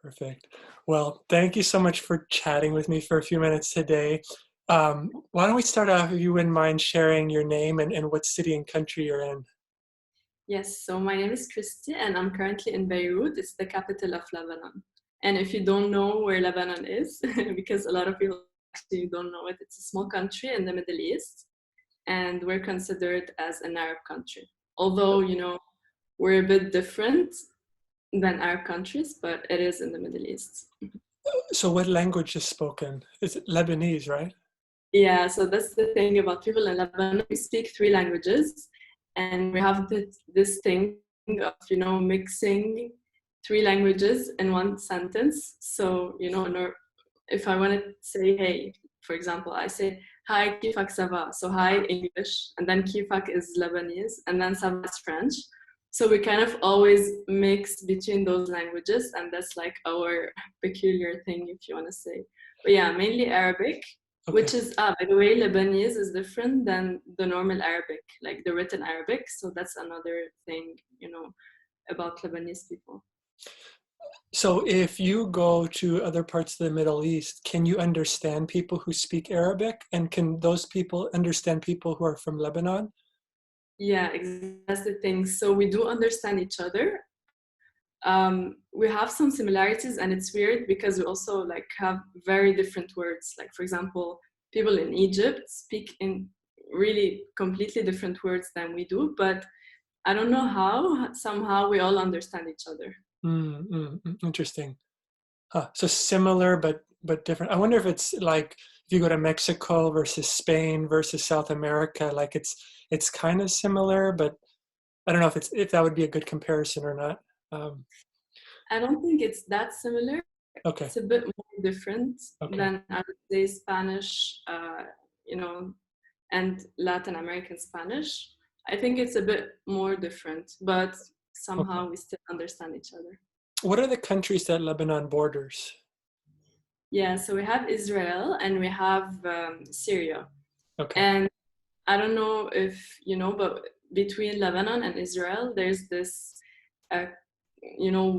Perfect. Well, thank you so much for chatting with me for a few minutes today. Why don't we start off, if you wouldn't mind sharing your name and what city and country you're in? Yes, so my name is Christy and I'm currently in Beirut. It's the capital of Lebanon. And if you don't know where Lebanon is, because a lot of people actually don't know it, it's a small country in the Middle East and we're considered as an Arab country. Although, we're a bit different than Arab countries, but it is in the Middle East. So what language is spoken? Is it Lebanese, right? Yeah, so that's the thing about people in Lebanon. We speak three languages, and we have this thing of mixing three languages in one sentence. So if I want to say hey, for example, I say hi, kifak ça va? So hi English, and then kifak is Lebanese, and then ça va is French. So we kind of always mix between those languages, and that's like our peculiar thing, if you want to say. But yeah, mainly Arabic, Okay. which is, by the way, Lebanese is different than the normal Arabic, like the written Arabic. So that's another thing, about Lebanese people. So if you go to other parts of the Middle East, can you understand people who speak Arabic? And can those people understand people who are from Lebanon? Yeah, that's the thing. So we do understand each other. We have some similarities, and it's weird because we also like have very different words. Like, for example, people in Egypt speak in really completely different words than we do, but I don't know how, somehow we all understand each other. Interesting. Huh. So similar but different. I wonder if it's like if you go to Mexico versus Spain versus South America, like it's kind of similar, but I don't know if that would be a good comparison or not. Um, I don't think it's that similar. okay, It's a bit more different okay, than, I would say, Spanish, and Latin American Spanish. I think it's a bit more different, but okay. somehow we still understand each other. What are the countries that Lebanon borders? Yeah, so we have Israel and we have Syria. Okay. And I don't know if you know, but between Lebanon and Israel, there's this, uh,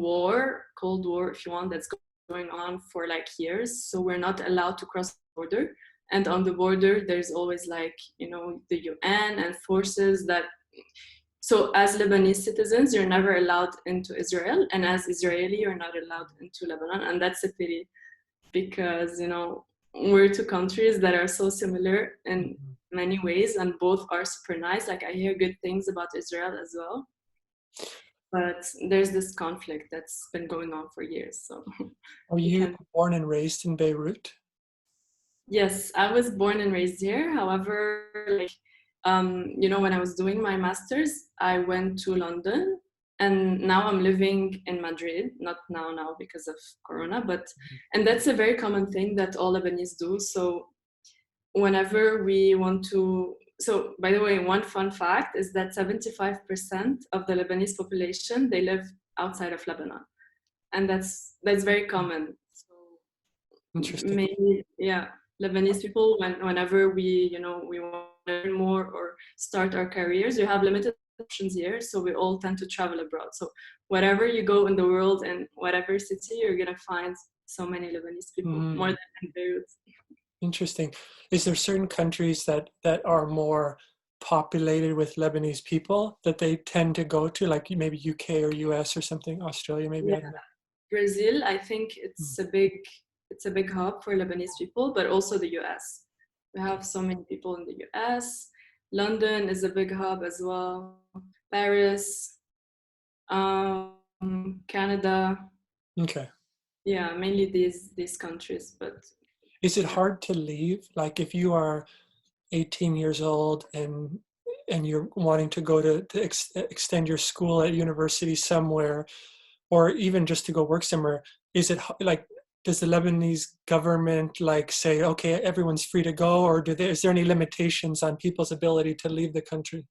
war, Cold War, if you want, that's going on for like years. So we're not allowed to cross the border. And on the border, there's always like, the UN and forces that. So as Lebanese citizens, you're never allowed into Israel. And as Israeli, you're not allowed into Lebanon. And that's a pity because, we're two countries that are so similar in Mhm. many ways and both are super nice. Like I hear good things about Israel as well, but there's this conflict that's been going on for years, so Are we you can't. born and raised in Beirut? Yes, I was born and raised here. However, like, when I was doing my master's, I went to London and now I'm living in Madrid. Not now because of Corona, but, and that's a very common thing that all Lebanese do. So whenever we want to, so by the way, one fun fact is that 75% of the Lebanese population, they live outside of Lebanon, and that's very common. So Interesting. maybe, yeah, Lebanese people, whenever we want to learn more or start our careers, you have limited options here, so we all tend to travel abroad. So wherever you go in the world and whatever city, you're gonna find so many Lebanese people, more Mm, than in Beirut. interesting. Is there certain countries that are more populated with Lebanese people that they tend to go to, like maybe UK or US or something, Australia maybe, I don't know. Brazil, I think Mm, it's a big hub for Lebanese people, but also the US. We okay. have so many people in the US. London is a big hub as well. Paris, Canada. Okay. Yeah, mainly these countries, but Is it yeah. hard to leave? Like if you are 18 years old and you're wanting to go to extend your school at university somewhere, or even just to go work somewhere, is it like does the Lebanese government like say, okay, everyone's free to go, or is there any limitations on people's ability to leave the country?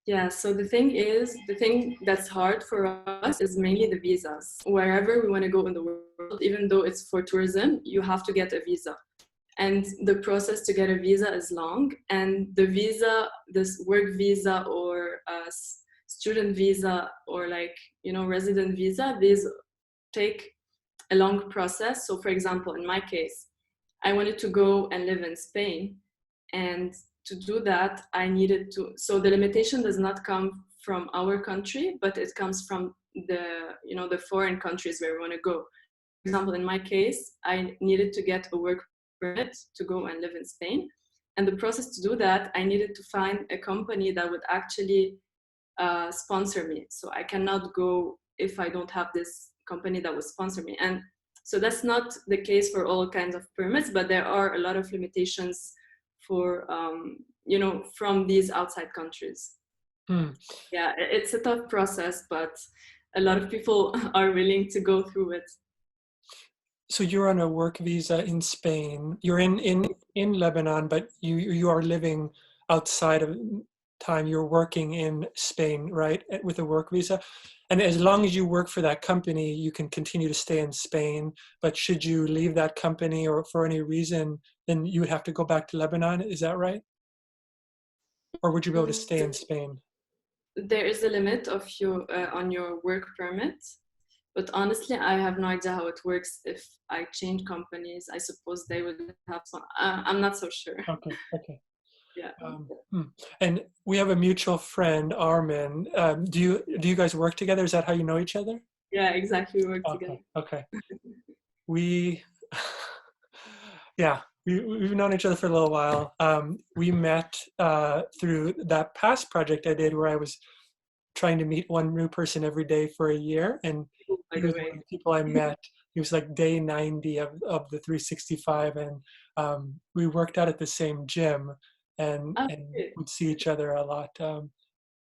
Yeah, so the thing that's hard for us is mainly the visas. Wherever we want to go in the world, even though it's for tourism, you have to get a visa. And the process to get a visa is long. And the visa, this work visa or student visa or like, resident visa, these take a long process. So for example, in my case, I wanted to go and live in Spain, and to do that I needed to, so the limitation does not come from our country, but it comes from the foreign countries where we want to go. For example, in my case, I needed to get a work permit to go and live in Spain, and the process to do that, I needed to find a company that would actually sponsor me. So I cannot go if I don't have this company that would sponsor me. And so that's not the case for all kinds of permits, but there are a lot of limitations for from these outside countries. Hmm. Yeah, it's a tough process, but a lot of people are willing to go through it. So you're on a work visa in Spain. You're in Lebanon, but you are living outside of time. You're working in Spain, right, with a work visa. And as long as you work for that company, you can continue to stay in Spain. But should you leave that company or for any reason, then you would have to go back to Lebanon. Is that right? Or would you be able to stay in Spain? There is a limit of your on your work permit, but honestly, I have no idea how it works. If I change companies, I suppose they would have some. I'm not so sure. Okay, okay. Yeah. Hmm. And we have a mutual friend, Armin. Do you guys work together? Is that how you know each other? Yeah, exactly. We work together. Okay, okay. We, yeah, we've known each other for a little while. We met through that past project I did where I was trying to meet one new person every day for a year, and By he the was one of way. the people I met. He was like day 90 of the 365, and we worked out at the same gym and Okay. would see each other a lot.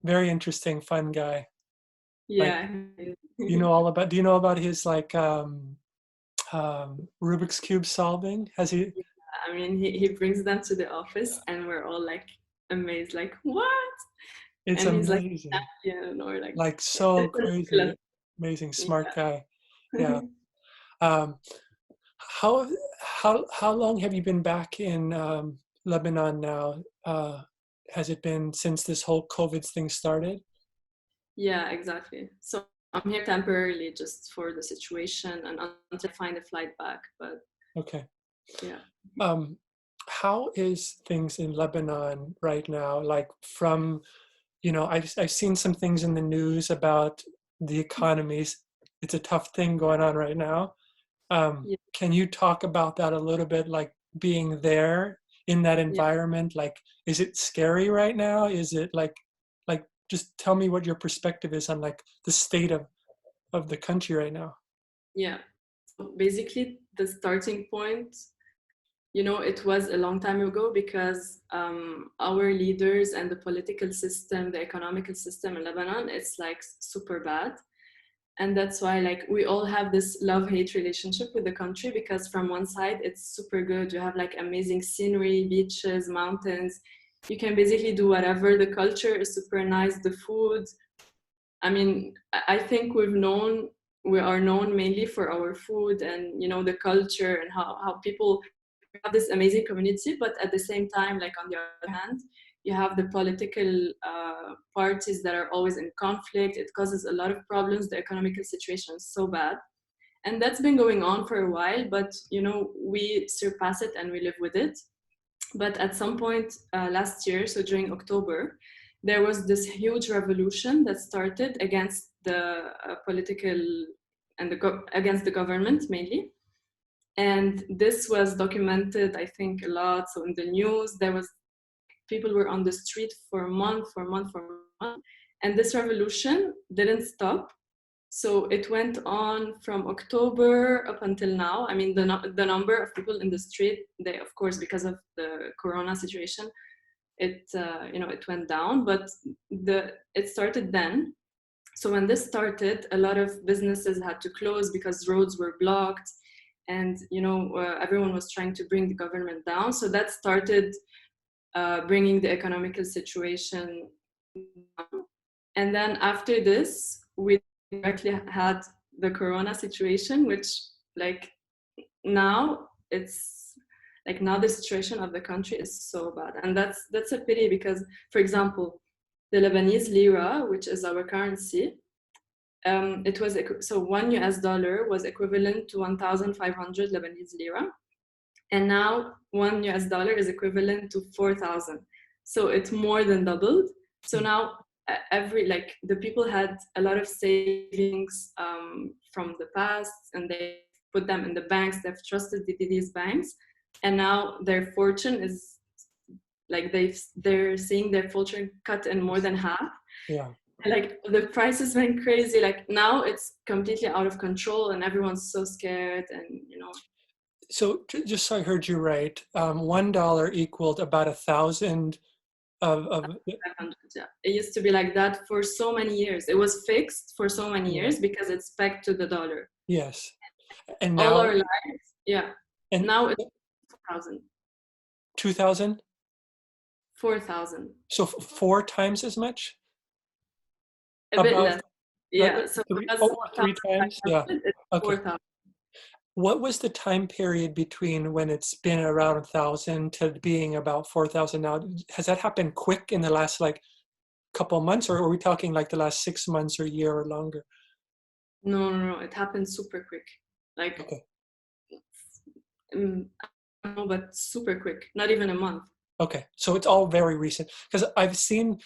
Very interesting, fun guy. Like, Yeah. do you know about his like Rubik's Cube solving? Has he? I mean, he brings them to the office, and we're all like amazed, like what? It's And he's like amazing. champion or like Like yeah, so it's ridiculous. crazy, amazing, smart guy. Yeah. Yeah. Um, how how long have you been back in Lebanon now? Has it been since this whole COVID thing started? Yeah, exactly. So I'm here temporarily just for the situation and until I find a flight back. But Okay. yeah. Um, how is things in Lebanon right now? Like from, I've seen some things in the news about the economies. It's a tough thing going on right now. Yeah. Can you talk about that a little bit, like being there in that Yeah. environment? Like, is it scary right now? Is it like, just tell me what your perspective is on like the state of the country right now. Yeah. So basically the starting point, it was a long time ago because our leaders and the political system, the economical system in Lebanon, it's like super bad. And that's why like we all have this love-hate relationship with the country, because from one side it's super good, you have like amazing scenery, beaches, mountains, you can basically do whatever, the culture is super nice, the food, I mean, I think we are known mainly for our food and the culture and how people have this amazing community. But at the same time, like on the other hand, you have the political parties that are always in conflict. It causes a lot of problems. The economical situation is so bad, and that's been going on for a while. But we surpass it and we live with it. But at some point last year, so during October, there was this huge revolution that started against the political and against the government mainly. And this was documented, I think, a lot. So in the news, there was people were on the street for a month, for a month, for a month. And this revolution didn't stop. So it went on from October up until now. I mean, the number of people in the street, they, of course, because of the Corona situation, it went down. But it started then. So when this started, a lot of businesses had to close because roads were blocked, and everyone was trying to bring the government down. So that started bringing the economical situation down. And then after this, we directly had the Corona situation, which like now it's like now the situation of the country is so bad, and that's a pity because, for example, the Lebanese lira, which is our currency, it was so $1 was equivalent to 1,500 Lebanese lira, and now $1 is equivalent to 4,000. So it's more than doubled. So now every like the people had a lot of savings from the past, and they put them in the banks. They've trusted these banks, and now their fortune is like they're seeing their fortune cut in more than half. Yeah. Like the prices went crazy. Like now it's completely out of control, and everyone's so scared, and you know. So just so I heard you right, $1 equaled about 1,000 of 500, yeah. It used to be like that for so many years. It was fixed for so many yeah. years because it's pegged to the dollar. Yes. And All now our lives, yeah. and Now it's 4,000. 2,000. 4,000. So four times as much? A bit About less. Yeah. So three, because over three times? Yeah. 1,500, it's Okay. 4,000. What was the time period between when it's been around 1,000 to being about 4,000 now? Has that happened quick in the last like couple months, or are we talking like the last 6 months or year or longer? No. It happened super quick. Like, Okay. I don't know, but super quick. Not even a month. Okay. So it's all very recent because I've seen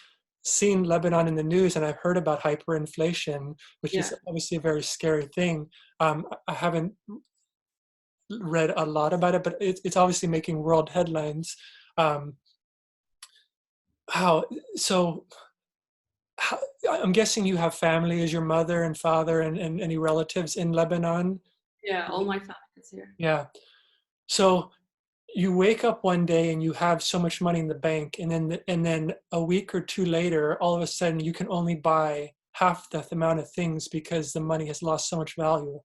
Lebanon in the news and I've heard about hyperinflation, which Yeah. is obviously a very scary thing. I haven't read a lot about it, but it's obviously making world headlines. Um, how so? How, I'm guessing you have family as your mother and father and any relatives in Lebanon. Yeah. All my family is here. Yeah. So you wake up one day and you have so much money in the bank, and then a week or two later, all of a sudden you can only buy half the amount of things because the money has lost so much value.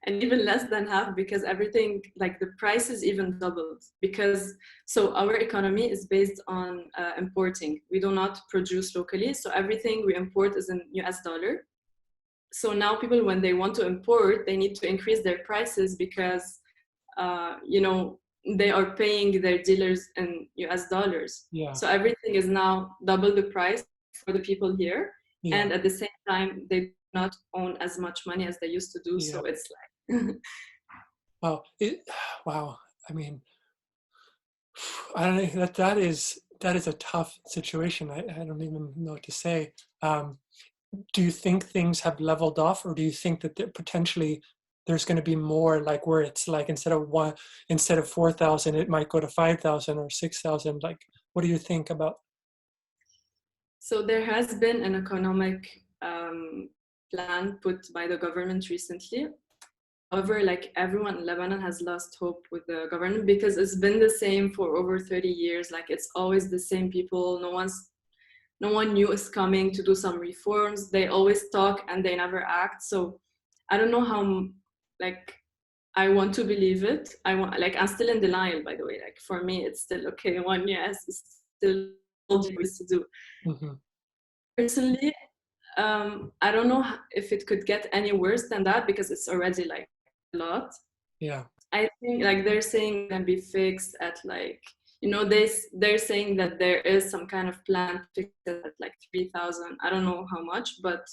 And even less than half because everything like the prices even doubled because so our economy is based on importing. We do not produce locally, so everything we import is in US dollar. So now people when they want to import they need to increase their prices because you know they are paying their dealers in US dollars, Yeah. so everything is now double the price for the people here, Yeah. and at the same time they do not own as much money as they used to do, Yeah. so it's like Wow. Wow. I mean, I don't know, that is a tough situation. I don't even know what to say. Do you think things have leveled off, or do you think that potentially there's going to be more, like where it's like instead of 4,000, it might go to 5,000 or 6,000? Like, what do you think about? So there has been an economic plan put by the government recently. However, like everyone in Lebanon has lost hope with the government because it's been the same for over 30 years. Like it's always the same people. No one new is coming to do some reforms. They always talk and they never act. So I don't know how like I want to believe it. I'm still in denial, by the way. Like for me it's still okay. One yes, it's still all there is to do. Mhm. Personally, I don't know if it could get any worse than that because it's already like a lot. Yeah. I think like they're saying it can be fixed at like they're saying that there is some kind of plan to fix it at like 3,000. I don't know how much, but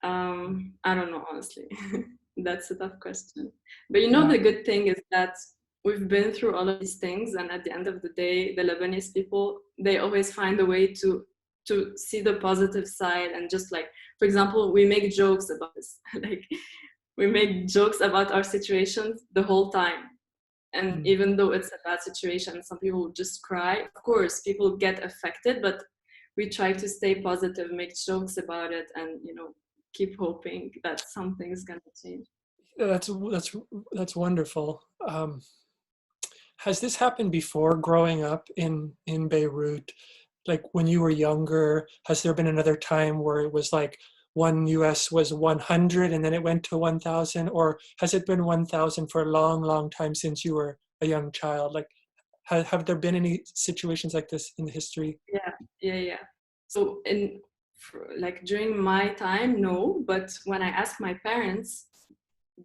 I don't know honestly. That's a tough question. But Yeah. the good thing is that we've been through all of these things, and at the end of the day, the Lebanese people they always find a way to see the positive side and just like, for example, we make jokes about this. Like we make jokes about our situations the whole time. And Mm. even though it's a bad situation, some people would just cry. Of course, people get affected, but we try to stay positive, make jokes about it, and keep hoping that something's gonna change. That's wonderful. Has this happened before growing up in Beirut? Like when you were younger, has there been another time where it was like one US was 100 and then it went to 1,000, or has it been 1,000 for a long, long time since you were a young child? Like, have there been any situations like this in the history? Yeah. So like during my time, no, but when I asked my parents,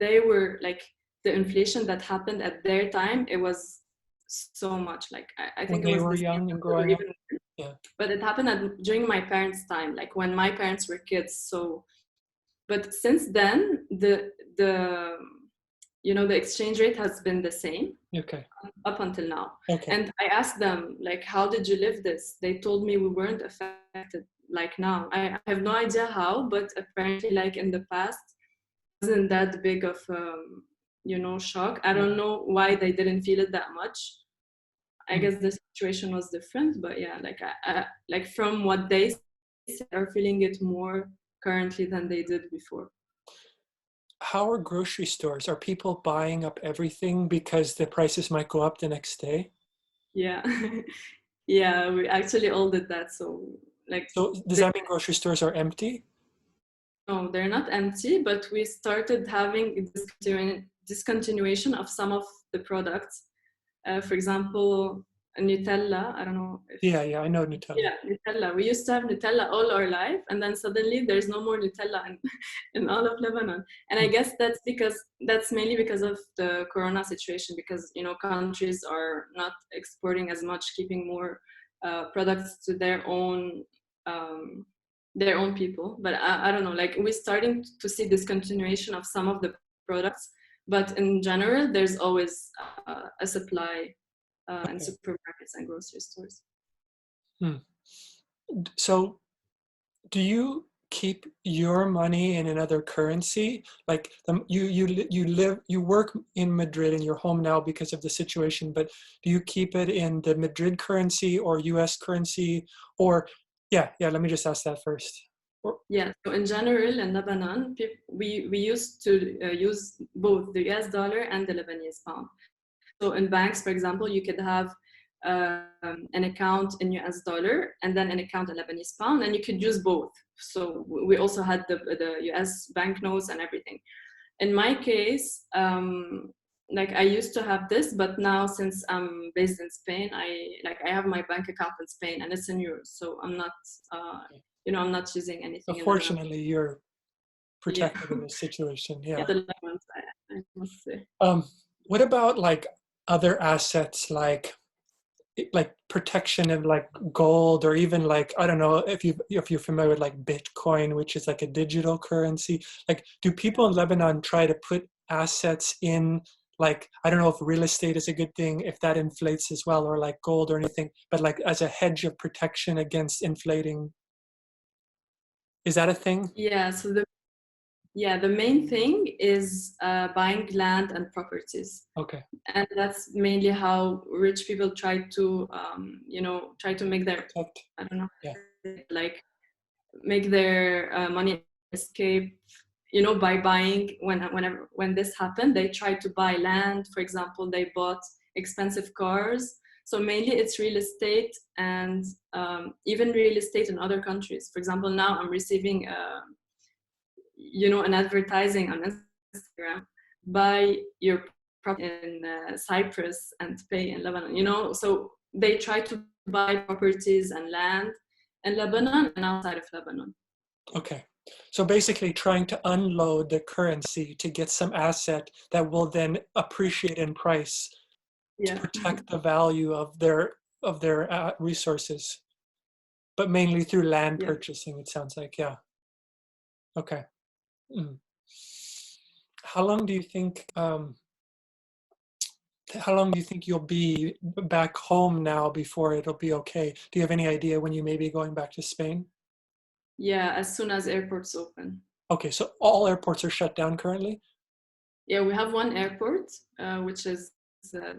they were like the inflation that happened at their time, it was so much. Like I When think it they was were the same young and or growing up? even, Yeah. but it happened during my parents' time, like when my parents were kids. So But since then, the the exchange rate has been the same Okay. up until now. Okay. And I asked them, like, how did you live this? They told me we weren't affected like now. I have no idea how, but apparently, like in the past, it wasn't that big of shock. I don't know why they didn't feel it that much. I guess the situation was different, but yeah, like like from what they say, are feeling it more currently than they did before. How are grocery stores? Are people buying up everything because the prices might go up the next day? Yeah. Yeah, we actually all did that. So like So does that mean grocery stores are empty? no, they're not empty, but we started having discontinuation of some of the products. For example, Nutella. I don't know if Yeah, I know Nutella. yeah, Nutella. We used to have Nutella all our life, and then suddenly there's no more Nutella in all of Lebanon. And I guess that's mainly because of the Corona situation, because countries are not exporting as much, keeping more products to their own people. But I don't know. Like we're starting to see discontinuation of some of the products, but in general, there's always a supply in Okay. supermarkets and grocery stores. Hmm. So do you keep your money in another currency? Like you work in Madrid and you're home now because of the situation, but do you keep it in the Madrid currency or US currency? Or let me just ask that first. Yeah, so in general in Lebanon, we used to use both the US dollar and the Lebanese pound. So in banks, for example, you could have an account in US dollar and then an account in Lebanese pound, and you could use both. So we also had the US banknotes and everything. In my case, like I used to have this, but now since I'm based in Spain, I have my bank account in Spain and it's in euros. So I'm not, I'm not using So anything in Lebanon. fortunately, you're Yeah, protected in this situation. yeah, Yeah. the Lebanon, I must say. Um, what about like other assets like protection of like gold or even like I don't know if you're familiar with like Bitcoin, which is like a digital currency. Like, do people in Lebanon try to put assets in like I don't know if real estate is a good thing if that inflates as well or like gold or anything, but like as a hedge of protection against inflating. Is that a thing? Yeah, so the main thing is buying land and properties, Okay. and that's mainly how rich people try to make their, Protect. I don't know, Yeah. like make their money escape. By buying when this happened, they tried to buy land. For example, they bought expensive cars. So mainly it's real estate and even real estate in other countries. For example, now I'm receiving an advertising on Instagram, buy your property in Cyprus and pay in Lebanon. So they try to buy properties and land in Lebanon and outside of Lebanon. Okay. So basically trying to unload the currency to get some asset that will then appreciate in price to Yeah. protect the value of their resources, but mainly through land Yeah. purchasing, it sounds like. Yeah. Okay. Mm. How long do you think how long do you think you'll be back home now before it'll be okay? Do you have any idea when you may be going back to Spain? Yeah, as soon as airports open. Okay, so all airports are shut down currently? Yeah, we have one airport, which is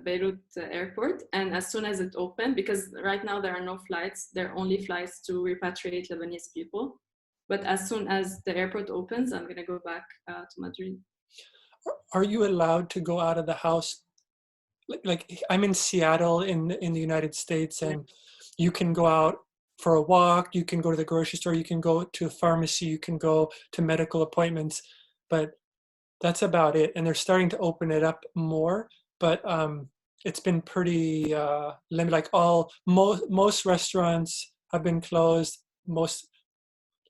Beirut airport, and as soon as it opened, because right now there are no flights, there are only flights to repatriate Lebanese people. But as soon as the airport opens, I'm gonna go back to Madrid. Are you allowed to go out of the house? Like I'm in Seattle in the United States, Yeah. and you can go out for a walk, you can go to the grocery store, you can go to a pharmacy, you can go to medical appointments, but that's about it. And they're starting to open it up more, but it's been pretty limited. Like most restaurants have been closed. Most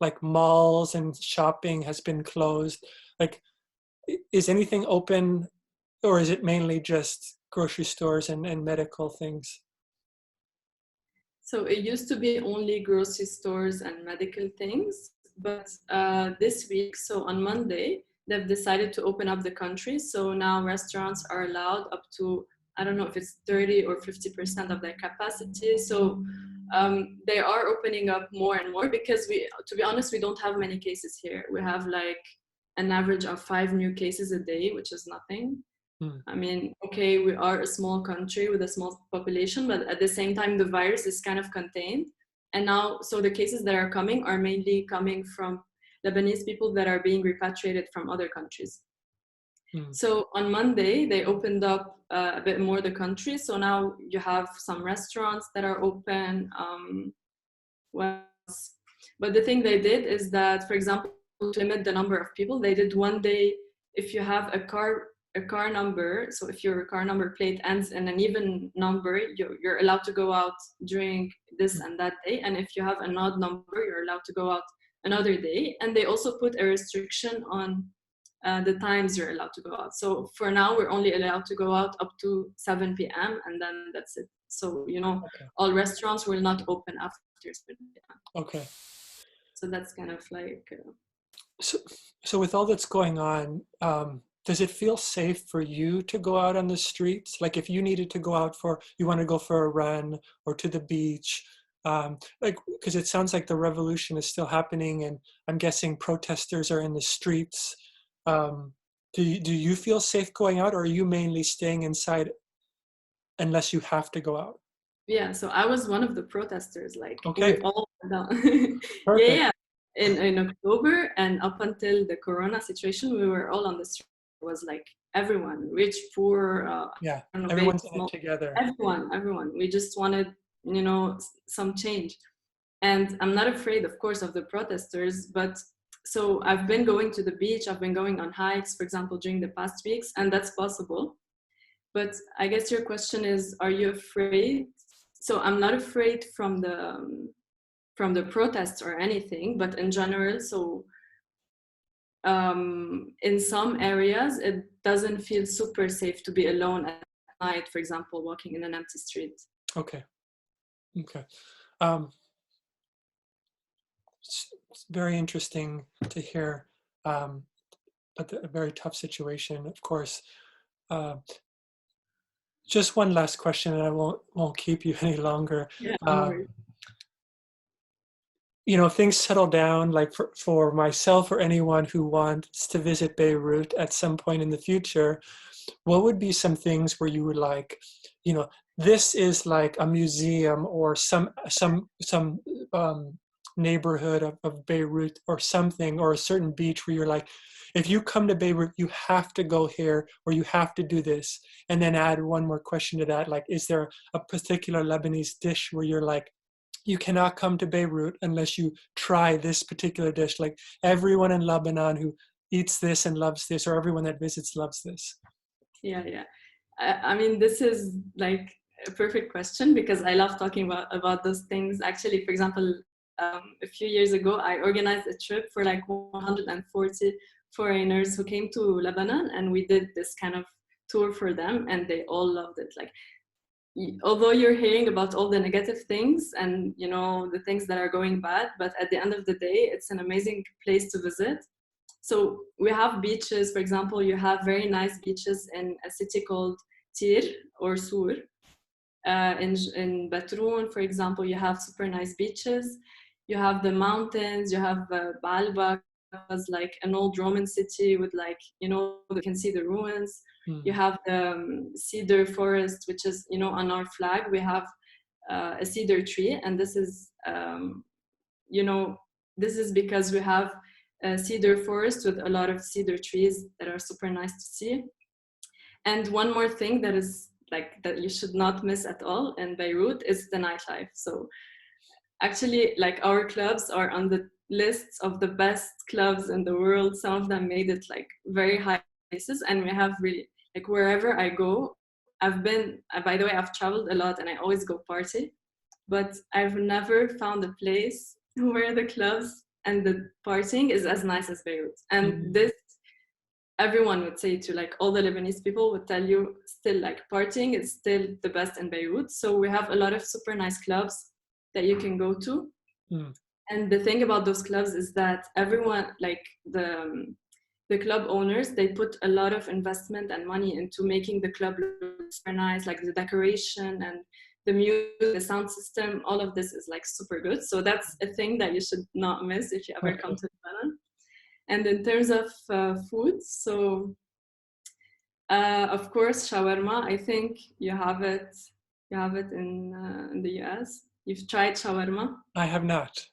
like malls and shopping has been closed. Like, is anything open, or is it mainly just grocery stores and medical things? So it used to be only grocery stores and medical things, But this week, so on Monday, they've decided to open up the country. So now restaurants are allowed up to, I don't know if it's 30 or 50% of their capacity. So they are opening up more and more because to be honest, we don't have many cases here. We have like an average of 5 new cases a day, which is nothing. I mean, okay, we are a small country with a small population, but at the same time, the virus is kind of contained. And now, so the cases that are coming are mainly coming from Lebanese people that are being repatriated from other countries. So on Monday, they opened up a bit more the country. So now you have some restaurants that are open. What else? But the thing they did is that, for example, to limit the number of people, they did one day, if you have a car number, so if your car number plate ends in an even number, you're allowed to go out during this and that day. And if you have an odd number, you're allowed to go out another day. And they also put a restriction on the times you're allowed to go out. So for now, we're only allowed to go out up to 7 p.m. and then that's it. So, all restaurants will not open after 7 p.m. Okay. So that's kind of like... So with all that's going on, does it feel safe for you to go out on the streets? Like if you needed to go out you want to go for a run or to the beach, because it sounds like the revolution is still happening and I'm guessing protesters are in the streets. Do you feel safe going out, or are you mainly staying inside unless you have to go out? Yeah, so I was one of the protesters, like okay. we all Perfect. in October, and up until the corona situation, we were all on the street. It was like everyone, rich, poor, everyone's in it together. Everyone. We just wanted, some change. And I'm not afraid, of course, of the protesters, but so I've been going to the beach, I've been going on hikes, for example, during the past weeks, and that's possible. But I guess your question is, are you afraid? So I'm not afraid from the protests or anything, but in general, so in some areas, it doesn't feel super safe to be alone at night, for example, walking in an empty street. Okay. It's very interesting to hear, but a very tough situation, of course. Just one last question, and I won't keep you any longer. Yeah, things settle down, like for myself or anyone who wants to visit Beirut at some point in the future, what would be some things where you would like, this is like a museum or some neighborhood of Beirut or something, or a certain beach where you're like, if you come to Beirut, you have to go here or you have to do this. And then add one more question to that, like, is there a particular Lebanese dish where you're like, you cannot come to Beirut unless you try this particular dish? Like everyone in Lebanon who eats this and loves this, or everyone that visits loves this. Yeah. I mean, this is like a perfect question because I love talking about those things. Actually, for example, a few years ago, I organized a trip for like 140 foreigners who came to Lebanon, and we did this kind of tour for them, and they all loved it. Like, although you're hearing about all the negative things and the things that are going bad, but at the end of the day, it's an amazing place to visit. So we have beaches, for example, you have very nice beaches in a city called Tir or Sur. In Batroun, for example, you have super nice beaches. You have the mountains, you have Baalbek, was like an old Roman city with like, you can see the ruins. You have the cedar forest, which is, on our flag, we have a cedar tree. And this is, this is because we have a cedar forest with a lot of cedar trees that are super nice to see. And one more thing that is like, that you should not miss at all in Beirut is the nightlife. So actually, like, our clubs are on the lists of the best clubs in the world. Some of them made it like very high places, and we have really, like, wherever I go, by the way, I've traveled a lot and I always go party, but I've never found a place where the clubs and the partying is as nice as Beirut. And this, everyone would say to, like, all the Lebanese people would tell you still, like, partying is still the best in Beirut. So we have a lot of super nice clubs that you can go to. And the thing about those clubs is that everyone, like the club owners, they put a lot of investment and money into making the club look super nice, like the decoration and the music, the sound system, all of this is like super good. So that's a thing that you should not miss if you ever come Okay. to Lebanon. And in terms of food, so of course, shawarma. I think you have it. You have it in the US. You've tried shawarma. I have not.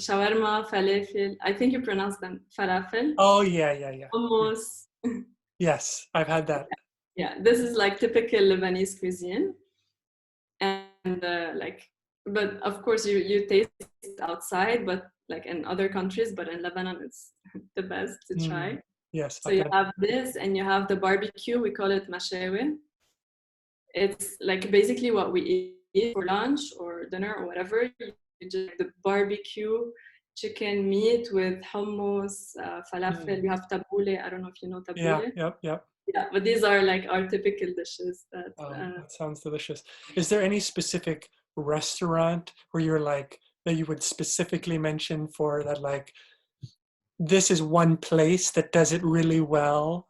Shawarma, falafel. I think you pronounce them falafel. Oh, yeah, yeah, yeah. Yeah. Hummus. Yes, I've had that. Yeah, this is like typical Lebanese cuisine, and like, but of course you taste it outside, but like in other countries, but in Lebanon it's the best to Mm, try. yes, So I've you had. have this, and you have the barbecue. We call it mashawi. It's like basically what we eat for lunch or dinner or whatever. You just the barbecue chicken meat with hummus, falafel. We Mm, have tabbouleh. I don't know if you know yeah, tabbouleh. yep, yep. Yeah, but these are like our typical dishes that That sounds delicious. Is there any specific restaurant where you're like that you would specifically mention for that, like this is one place that does it really well?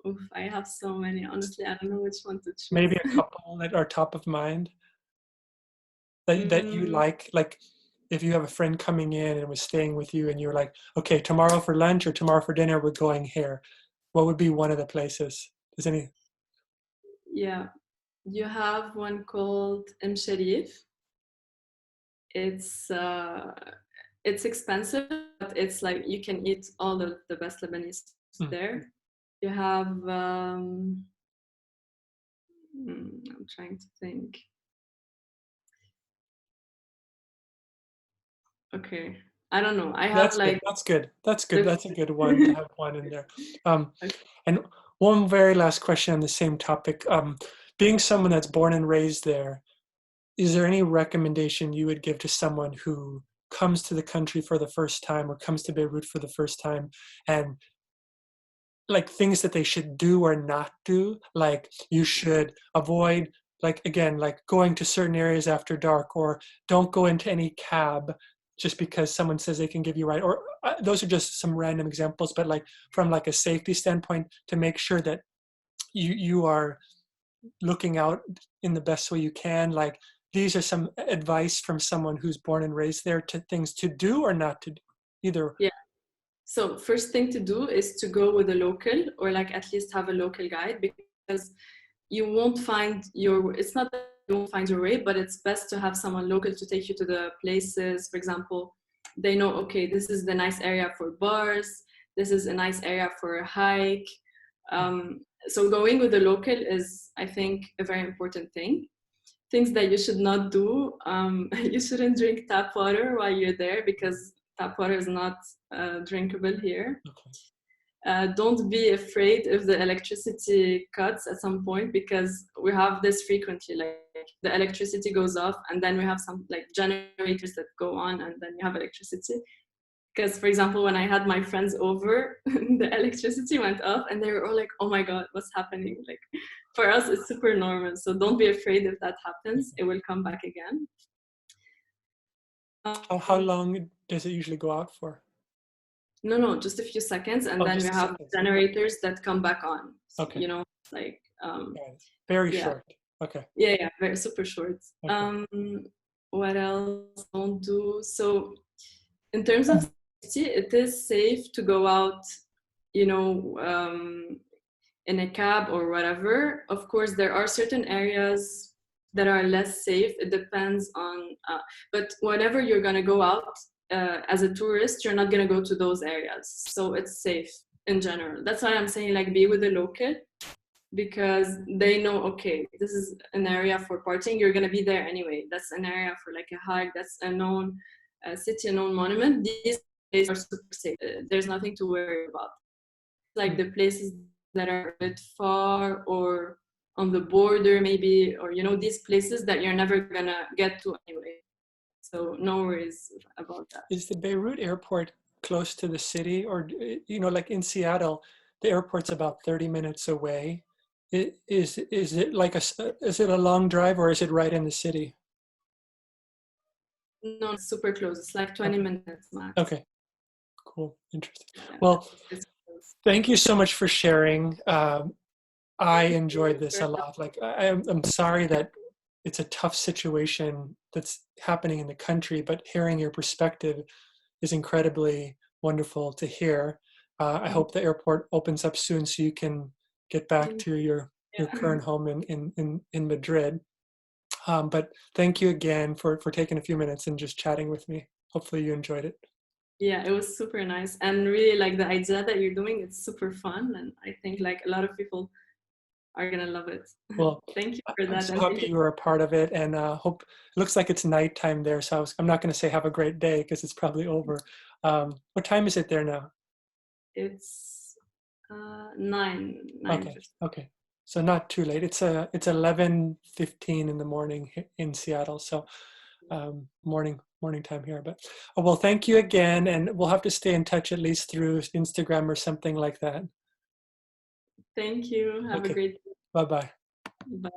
oof, I have so many. Honestly, I don't know which one to choose. Maybe a couple that are top of mind that you Mm, like if you have a friend coming in and was staying with you and you're like, okay, tomorrow for lunch or tomorrow for dinner, we're going here. What would be one of the places? Does any? yeah, you have one called M Sharif. It's uh, it's expensive, but it's like you can eat all of the best Lebanese Mm. there. You have I'm trying to think. Okay, I don't know. I have That's good. like That's good. That's good. the That's a good one to have one in there. Um, okay. and one very last question on the same topic. Being someone that's born and raised there, is there any recommendation you would give to someone who comes to the country for the first time or comes to Beirut for the first time and like things that they should do or not do? Like you should avoid, like again, like going to certain areas after dark, or don't go into any cab just because someone says they can give you a ride, or those are just some random examples, but like from like a safety standpoint, to make sure that you are looking out in the best way you can. Like these are some advice from someone who's born and raised there, to things to do or not to do, either. Yeah. So first thing to do is to go with a local, or like at least have a local guide, because you won't find your, it's not that you won't find your way, but it's best to have someone local to take you to the places. For example, they know, okay, this is the nice area for bars, this is a nice area for a hike. So going with a local is, I think, a very important thing. Things that you should not do, you shouldn't drink tap water while you're there, because tap water is not drinkable here. Okay. Don't be afraid if the electricity cuts at some point, because we have this frequently, like the electricity goes off and then we have some like generators that go on and then you have electricity. Because for example, when I had my friends over, the electricity went off and they were all like, oh my God, what's happening? Like for us, it's super normal. So don't be afraid if that happens, it will come back again. How long does it usually go out for? No, just a few seconds, and Oh, then we just a have second. generators that come back on. Okay. You know, like Got it. Very yeah, short. Okay. yeah, very super short. Okay. What else don't do? So in terms of safety, it is safe to go out, you know, in a cab or whatever. Of course, there are certain areas that are less safe. It depends on, but whenever you're gonna go out as a tourist, you're not gonna go to those areas. So it's safe in general. That's why I'm saying like be with a local, because they know, okay, this is an area for partying. You're gonna be there anyway. That's an area for like a hike. That's a known city, a known monument. These places are super safe. There's nothing to worry about. Like the places that are a bit far or on the border maybe, or you know, these places that you're never gonna get to anyway. So no worries about that. Is the Beirut airport close to the city, or you know, like in Seattle, the airport's about 30 minutes away? Is it like is it a long drive, or is it right in the city? No, it's super close. It's like 20 Okay. minutes max. Okay. Cool. Interesting. Yeah, Well, it's close. thank you so much for sharing. I Thank enjoyed you this for a lot. Like, I'm sorry that it's a tough situation that's happening in the country, but hearing your perspective is incredibly wonderful to hear. I having. hope the airport opens up soon so you can get back Thank to your you. Yeah. current home in Madrid. But thank you again for taking a few minutes and just chatting with me. Hopefully you enjoyed it. Yeah, it was super nice, and really like the idea that you're doing. It's super fun, and I think like a lot of people are gonna love it. Well, Thank you for I'm that, so and thank happy you. you were a part of it, and hope it looks like it's nighttime there. So I'm not going to say have a great day because it's probably over. What time is it there now? It's nine Okay, 50. okay. So not too late. It's 11:15 in the morning in Seattle. So morning time here. But well, thank you again, and we'll have to stay in touch at least through Instagram or something like that. Thank you. Have a Okay. great day. Bye bye. Bye.